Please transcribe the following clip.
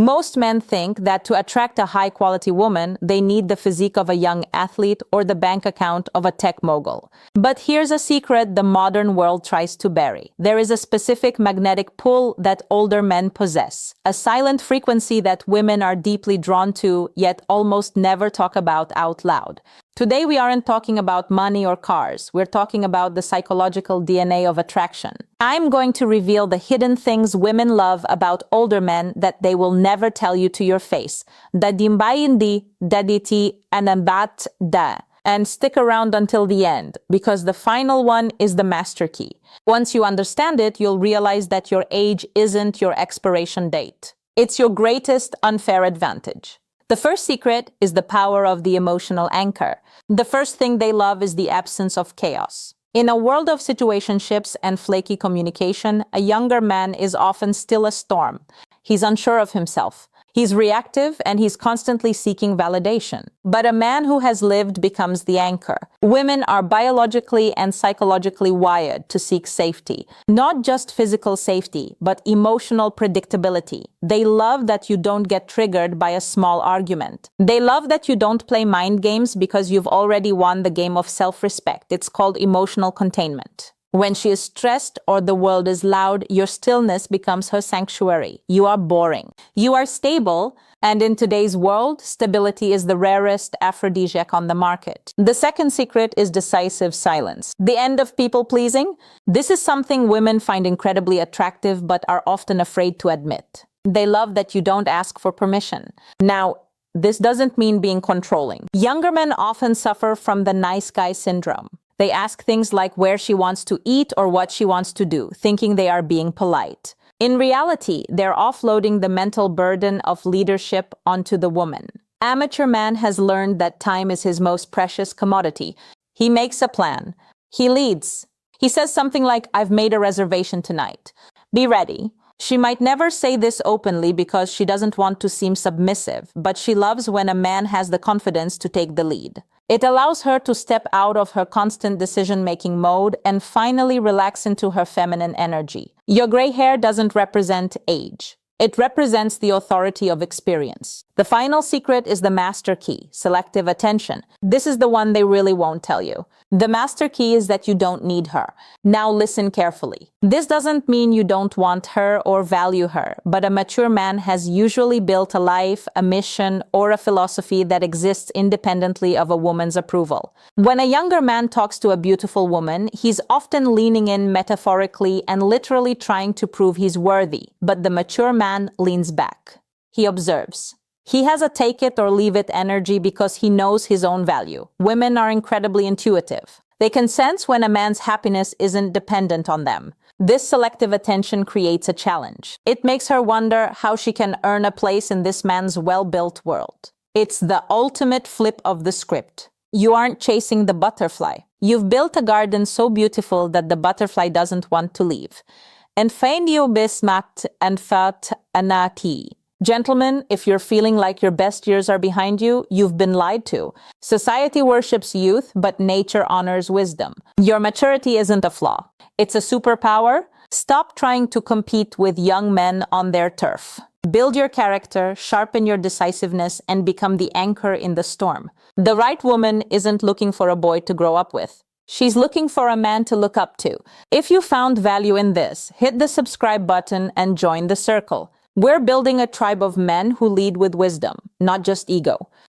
Most men think that to attract a high-quality woman, they need the physique of a young athlete or the bank account of a tech mogul. But here's a secret the modern world tries to bury. There is a specific magnetic pull that older men possess, a silent frequency that women are deeply drawn to, yet almost never talk about out loud. Today, we aren't talking about money or cars. We're talking about the psychological DNA of attraction. I'm going to reveal the hidden things women love about older men that they will never tell you to your face. Dadimbayindi, daditi, anabat da. And stick around until the end, because the final one is the master key. Once you understand it, you'll realize that your age isn't your expiration date. It's your greatest unfair advantage. The first secret is the power of the emotional anchor. The first thing they love is the absence of chaos. In a world of situationships and flaky communication, a younger man is often still a storm. He's unsure of himself. He's reactive and he's constantly seeking validation. But a man who has lived becomes the anchor. Women are biologically and psychologically wired to seek safety. Not just physical safety, but emotional predictability. They love that you don't get triggered by a small argument. They love that you don't play mind games because you've already won the game of self-respect. It's called emotional containment. When she is stressed or the world is loud, your stillness becomes her sanctuary. You are boring. You are stable, and in today's world, stability is the rarest aphrodisiac on the market. The second secret is decisive silence. The end of people-pleasing? This is something women find incredibly attractive but are often afraid to admit. They love that you don't ask for permission. Now, this doesn't mean being controlling. Younger men often suffer from the nice guy syndrome. They ask things like where she wants to eat or what she wants to do, thinking they are being polite. In reality, they're offloading the mental burden of leadership onto the woman. Amateur man has learned that time is his most precious commodity. He makes a plan. He leads. He says something like, "I've made a reservation tonight. Be ready." She might never say this openly because she doesn't want to seem submissive, but she loves when a man has the confidence to take the lead. It allows her to step out of her constant decision-making mode and finally relax into her feminine energy. Your gray hair doesn't represent age. It represents the authority of experience. The final secret is the master key, selective attention. This is the one they really won't tell you. The master key is that you don't need her. Now listen carefully. This doesn't mean you don't want her or value her, but a mature man has usually built a life, a mission, or a philosophy that exists independently of a woman's approval. When a younger man talks to a beautiful woman, he's often leaning in metaphorically and literally trying to prove he's worthy, but the mature man leans back. He observes. He has a take it or leave it energy because he knows his own value. Women are incredibly intuitive. They can sense when a man's happiness isn't dependent on them. This selective attention creates a challenge. It makes her wonder how she can earn a place in this man's well-built world. It's the ultimate flip of the script. You aren't chasing the butterfly. You've built a garden so beautiful that the butterfly doesn't want to leave. And find you bismakt and fat anati. Gentlemen, if you're feeling like your best years are behind you, you've been lied to. Society worships youth, but nature honors wisdom. Your maturity isn't a flaw. It's a superpower. Stop trying to compete with young men on their turf. Build your character, sharpen your decisiveness, and become the anchor in the storm. The right woman isn't looking for a boy to grow up with. She's looking for a man to look up to. If you found value in this, hit the subscribe button and join the circle. We're building a tribe of men who lead with wisdom, not just ego.